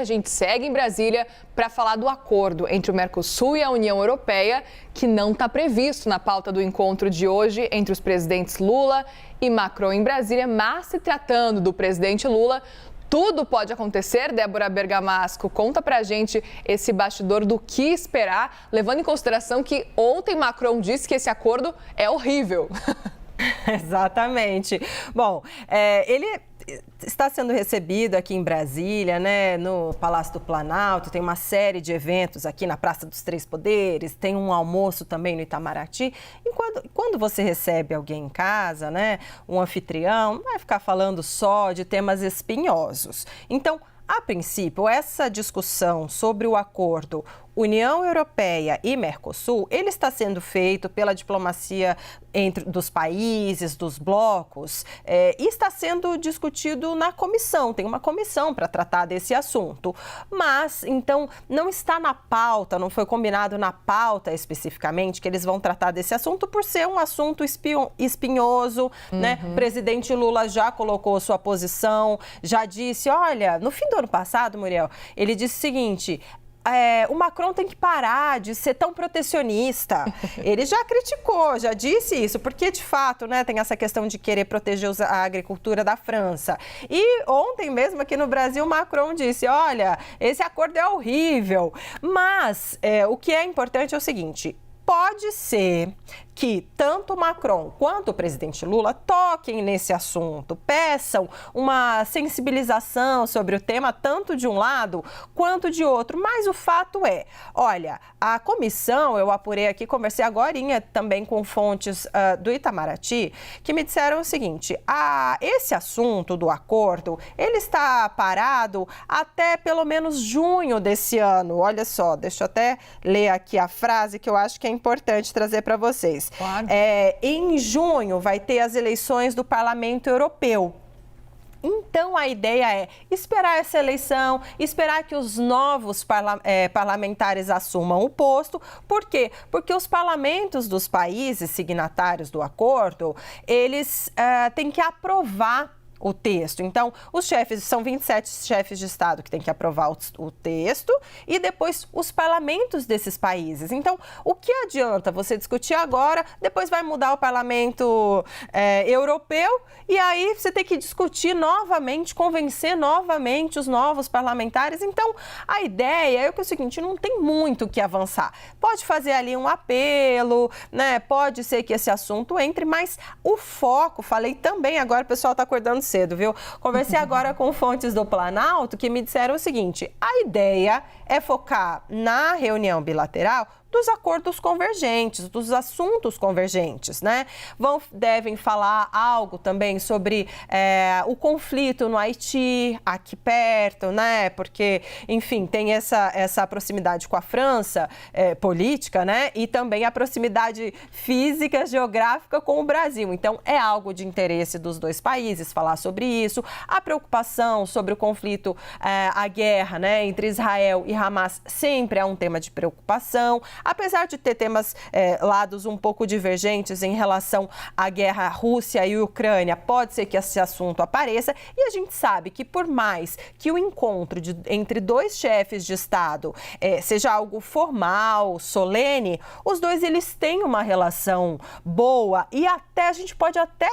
A gente segue em Brasília para falar do acordo entre o Mercosul e a União Europeia, que não está previsto na pauta do encontro de hoje entre os presidentes Lula e Macron em Brasília, mas se tratando do presidente Lula, tudo pode acontecer. Débora Bergamasco conta pra gente esse bastidor do que esperar, levando em consideração que ontem Macron disse que esse acordo é horrível. Exatamente. Bom, ele está sendo recebido aqui em Brasília, né, no Palácio do Planalto, tem uma série de eventos aqui na Praça dos Três Poderes, tem um almoço também no Itamaraty. E quando você recebe alguém em casa, né, um anfitrião, não vai ficar falando só de temas espinhosos. Então, a princípio, essa discussão sobre o acordo União Europeia e Mercosul, ele está sendo feito pela diplomacia dos países, dos blocos, e está sendo discutido na comissão. Tem uma comissão para tratar desse assunto. Mas, então, não está na pauta, não foi combinado na pauta especificamente que eles vão tratar desse assunto por ser um assunto espinhoso, né? O presidente Lula já colocou sua posição, já disse, olha, no fim do ano passado, Muriel, ele disse o seguinte: o Macron tem que parar de ser tão protecionista. Ele já criticou, já disse isso, porque de fato, né, tem essa questão de querer proteger a agricultura da França. E ontem mesmo aqui no Brasil, Macron disse, olha, esse acordo é horrível. Mas o que é importante é o seguinte: pode ser que tanto Macron quanto o presidente Lula toquem nesse assunto, peçam uma sensibilização sobre o tema, tanto de um lado quanto de outro. Mas o fato é, olha, a comissão, eu apurei aqui, conversei agorinha também com fontes do Itamaraty, que me disseram o seguinte: esse assunto do acordo, ele está parado até pelo menos junho desse ano. Olha só, deixa eu até ler aqui a frase que eu acho que é importante trazer para vocês. Claro. Em junho vai ter as eleições do Parlamento Europeu. Então, a ideia é esperar essa eleição, esperar que os novos parlamentares assumam o posto. Por quê? Porque os parlamentos dos países signatários do acordo, eles têm que aprovar o texto. Então, são 27 chefes de Estado que têm que aprovar o texto e depois os parlamentos desses países. Então, o que adianta você discutir agora, depois vai mudar o parlamento europeu e aí você tem que discutir novamente, convencer novamente os novos parlamentares. Então, a ideia é que é o seguinte: não tem muito o que avançar. Pode fazer ali um apelo, né? Pode ser que esse assunto entre, mas o foco, falei também, agora o pessoal está acordando cedo, viu? Conversei agora com fontes do Planalto que me disseram o seguinte: a ideia é focar na reunião bilateral dos acordos convergentes, dos assuntos convergentes, né? Devem falar algo também sobre o conflito no Haiti, aqui perto, né? Porque, enfim, tem essa proximidade com a França, política, né? E também a proximidade física, geográfica com o Brasil. Então, é algo de interesse dos dois países falar sobre isso. A preocupação sobre o conflito, a guerra, né, entre Israel e Hamas sempre é um tema de preocupação. Apesar de ter lados um pouco divergentes em relação à guerra Rússia e Ucrânia, pode ser que esse assunto apareça. E a gente sabe que por mais que o encontro entre dois chefes de Estado seja algo formal, solene, os dois eles têm uma relação boa e até a gente pode até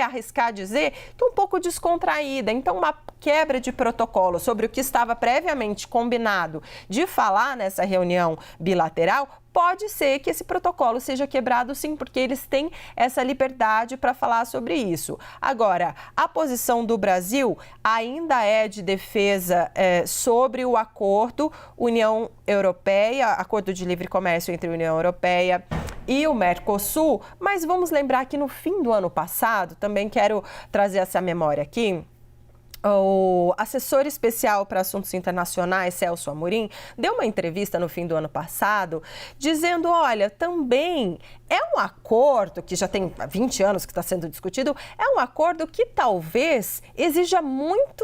arriscar dizer que um pouco descontraída. Então, uma quebra de protocolo sobre o que estava previamente combinado de falar nessa reunião bilateral, pode ser que esse protocolo seja quebrado, sim, porque eles têm essa liberdade para falar sobre isso. Agora, a posição do Brasil ainda é de defesa sobre o acordo União Europeia, acordo de livre comércio entre a União Europeia e o Mercosul, mas vamos lembrar que no fim do ano passado, também quero trazer essa memória aqui, o assessor especial para assuntos internacionais, Celso Amorim, deu uma entrevista no fim do ano passado dizendo, olha, também é um acordo que já tem 20 anos que está sendo discutido, é um acordo que talvez exija muito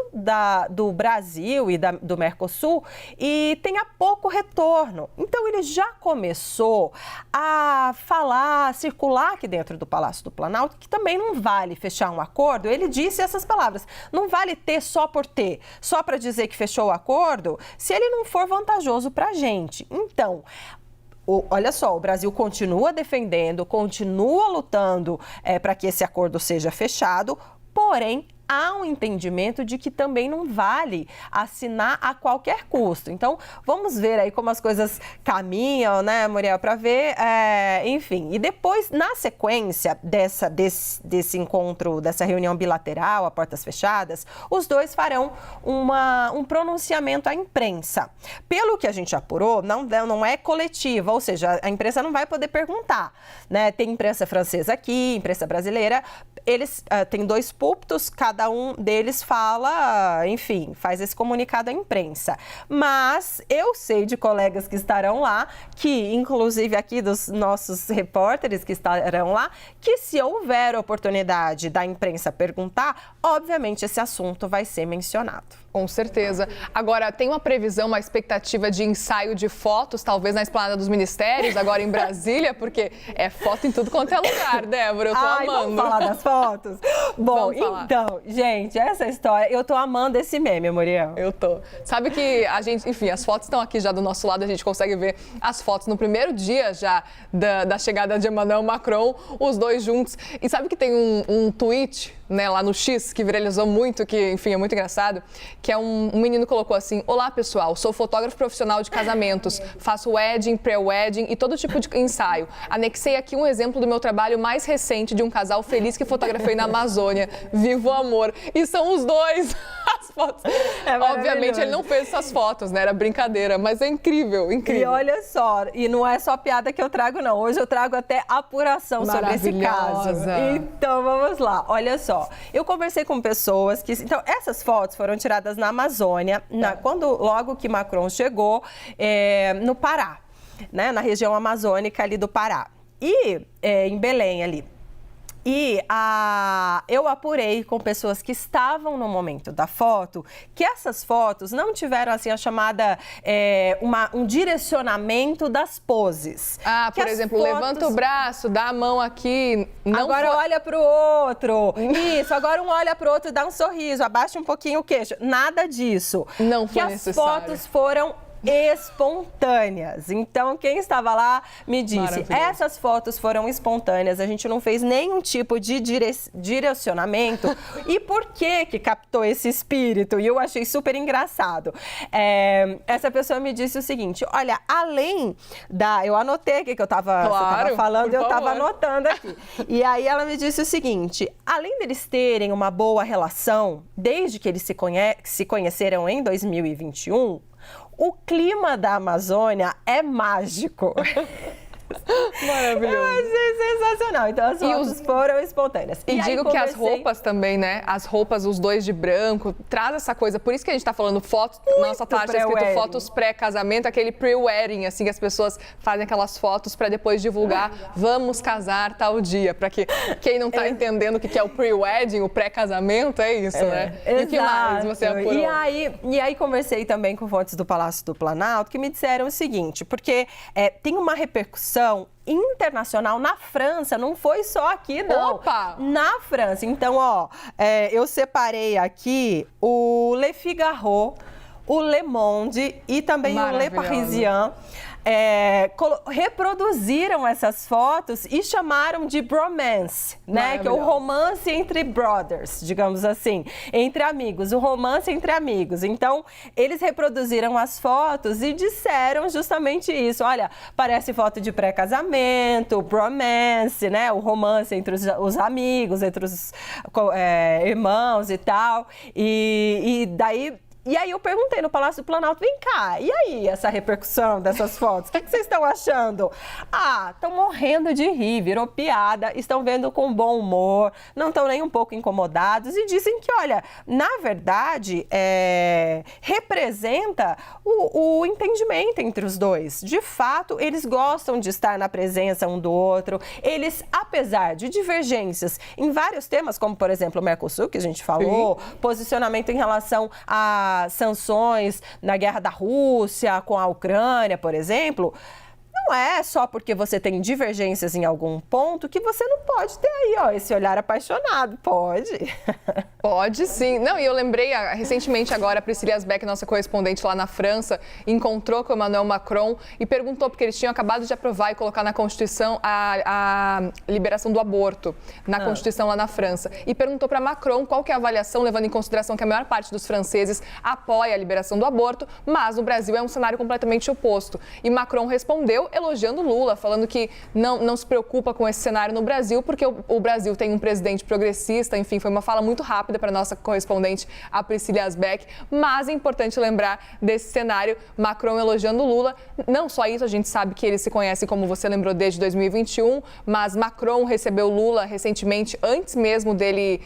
do Brasil e do Mercosul e tenha pouco retorno. Então, ele já começou a falar, a circular aqui dentro do Palácio do Planalto, que também não vale fechar um acordo. Ele disse essas palavras, não vale ter só por ter, só para dizer que fechou o acordo, se ele não for vantajoso para a gente. Então, olha só, o Brasil continua defendendo, continua lutando para que esse acordo seja fechado, porém, há um entendimento de que também não vale assinar a qualquer custo. Então, vamos ver aí como as coisas caminham, né, Muriel, para ver, enfim. E depois, na sequência desse encontro, dessa reunião bilateral, a portas fechadas, os dois farão um pronunciamento à imprensa. Pelo que a gente apurou, não é coletiva, ou seja, a imprensa não vai poder perguntar, né? Tem imprensa francesa aqui, imprensa brasileira, eles têm 2 púlpitos, cada um deles fala, enfim, faz esse comunicado à imprensa. Mas eu sei de colegas que estarão lá, que inclusive aqui dos nossos repórteres que estarão lá, que se houver oportunidade da imprensa perguntar, obviamente esse assunto vai ser mencionado. Com certeza. Agora, tem uma previsão, uma expectativa de ensaio de fotos, talvez na Esplanada dos Ministérios, agora em Brasília, porque é foto em tudo quanto é lugar, Débora, eu tô amando. Vamos falar das fotos? Bom, então, gente, essa história, eu tô amando esse meme, Muriel. Eu tô. Sabe que a gente, enfim, as fotos estão aqui já do nosso lado, a gente consegue ver as fotos no primeiro dia já da chegada de Emmanuel Macron, os dois juntos. E sabe que tem um tweet, né, lá no X, que viralizou muito, que, enfim, é muito engraçado, que é um menino colocou assim: olá, pessoal, sou fotógrafo profissional de casamentos, faço wedding, pré-wedding e todo tipo de ensaio. Anexei aqui um exemplo do meu trabalho mais recente de um casal feliz que fotografei na Amazônia. Viva o amor! E são os dois, as fotos. Obviamente ele não fez essas fotos, né, era brincadeira, mas é incrível, incrível. E olha só, e não é só piada que eu trago não, hoje eu trago até apuração sobre esse caso. Então vamos lá, olha só. Eu conversei com pessoas que... Então, essas fotos foram tiradas na Amazônia, logo que Macron chegou no Pará, né, na região amazônica ali do Pará. E em Belém ali. E eu apurei com pessoas que estavam no momento da foto que essas fotos não tiveram assim a chamada um direcionamento das poses. Por exemplo, levanta o braço, dá a mão aqui. Agora olha para o outro. Isso, agora um olha para o outro e dá um sorriso, abaixa um pouquinho o queixo. Nada disso. Não foi necessário. As fotos foram espontâneas. Então, quem estava lá me disse, essas fotos foram espontâneas, a gente não fez nenhum tipo de direcionamento. E por que captou esse espírito? E eu achei super engraçado. Essa pessoa me disse o seguinte: olha, além eu anotei aqui que você estava falando, eu estava anotando aqui. E aí ela me disse o seguinte: além deles terem uma boa relação, desde que eles se conheceram em 2021, o clima da Amazônia é mágico. Maravilhoso. Eu achei sensacional. Então, as fotos foram espontâneas. E digo que as roupas também, né? As roupas, os dois de branco, traz essa coisa. Por isso que a gente tá falando fotos, nossa taxa escrito fotos pré-casamento, aquele pre-wedding, assim, que as pessoas fazem aquelas fotos para depois divulgar, vamos casar tal dia. Para que quem não tá entendendo o que é o pre-wedding, o pré-casamento, é isso, né? Exato. E o que mais você apurou? E aí conversei também com fontes do Palácio do Planalto, que me disseram o seguinte, porque tem uma repercussão internacional na França, não foi só aqui, não. Opa! Na França. Então, eu separei aqui o Le Figaro, o Le Monde e também o Le Parisien. Reproduziram essas fotos e chamaram de bromance, né? Que é o romance entre brothers, digamos assim, entre amigos, o romance entre amigos. Então, eles reproduziram as fotos e disseram justamente isso. Olha, parece foto de pré-casamento, bromance, né? O romance entre os amigos, entre os irmãos e tal. E aí eu perguntei no Palácio do Planalto, vem cá, e aí essa repercussão dessas fotos? O que vocês estão achando? Estão morrendo de rir, virou piada, estão vendo com bom humor, não estão nem um pouco incomodados e dizem que, olha, na verdade, representa o entendimento entre os dois. De fato, eles gostam de estar na presença um do outro, eles, apesar de divergências em vários temas, como, por exemplo, o Mercosul, que a gente falou, posicionamento em relação a sanções na guerra da Rússia com a Ucrânia, por exemplo, não não é só porque você tem divergências em algum ponto que você não pode ter aí, ó, esse olhar apaixonado. Pode. Pode sim. Não, e eu lembrei, recentemente agora, a Priscila Asbeck, nossa correspondente lá na França, encontrou com o Emmanuel Macron e perguntou, porque eles tinham acabado de aprovar e colocar na Constituição a liberação do aborto, na Constituição lá na França. E perguntou para Macron qual que é a avaliação, levando em consideração que a maior parte dos franceses apoia a liberação do aborto, mas no Brasil é um cenário completamente oposto. E Macron respondeu elogiando Lula, falando que não se preocupa com esse cenário no Brasil, porque o Brasil tem um presidente progressista, enfim, foi uma fala muito rápida para a nossa correspondente, a Priscila Asbeck, mas é importante lembrar desse cenário, Macron elogiando Lula. Não só isso, a gente sabe que eles se conhecem, como você lembrou, desde 2021, mas Macron recebeu Lula recentemente, antes mesmo dele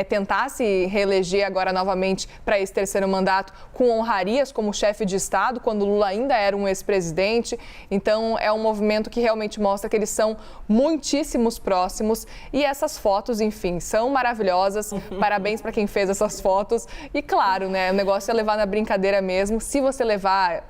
tentar se reeleger agora novamente para esse terceiro mandato, com honrarias como chefe de Estado, quando Lula ainda era um ex-presidente. Então, é um movimento que realmente mostra que eles são muitíssimos próximos e essas fotos, enfim, são maravilhosas. Parabéns para quem fez essas fotos. E claro, né, o negócio é levar na brincadeira mesmo. Se você levar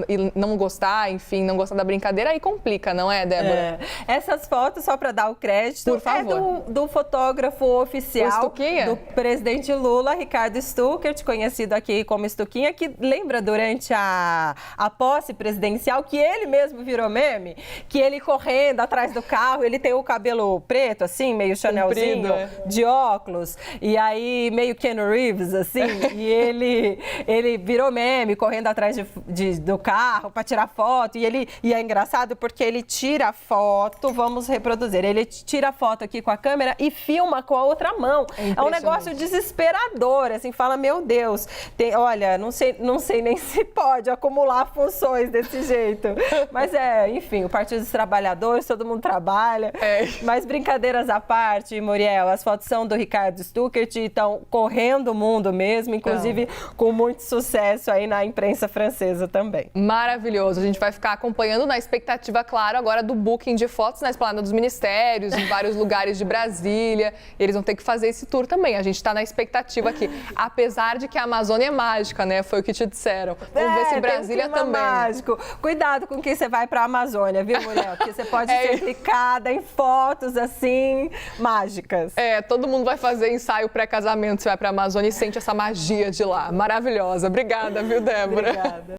e não gostar, enfim, não gostar da brincadeira, aí complica, não é, Débora? Essas fotos, só para dar o crédito, por favor, do fotógrafo oficial do presidente Lula, Ricardo Stuckert, conhecido aqui como Stuquinha, que lembra durante a posse presidencial que ele mesmo virou meme, que ele correndo atrás do carro, ele tem o cabelo preto, assim, meio Chanelzinho, de óculos, e aí meio Keanu Reeves, assim, e ele virou meme, correndo atrás do carro para tirar foto, e é engraçado porque ele tira a foto, vamos reproduzir, ele tira a foto aqui com a câmera e filma com a outra mão. É um negócio desesperador, assim, fala, meu Deus, olha, não sei nem se pode acumular funções desse jeito, mas enfim, o Partido dos Trabalhadores, todo mundo trabalha, mas brincadeiras à parte, Muriel, as fotos são do Ricardo Stuckert e estão correndo o mundo mesmo, inclusive com muito sucesso aí na imprensa francesa também. Maravilhoso, a gente vai ficar acompanhando na expectativa, claro, agora do booking de fotos na Esplanada dos Ministérios, em vários lugares de Brasília, e eles vão ter que fazer esse tour também, a gente está na expectativa aqui, apesar de que a Amazônia é mágica, né, foi o que te disseram. Vamos ver se Brasília também. Mágico. Cuidado com quem você vai para a Amazônia, viu, mulher? Porque você pode ser clicada em fotos assim, mágicas. Todo mundo vai fazer ensaio pré-casamento, você vai para a Amazônia e sente essa magia de lá. Maravilhosa. Obrigada, viu, Débora? Obrigada.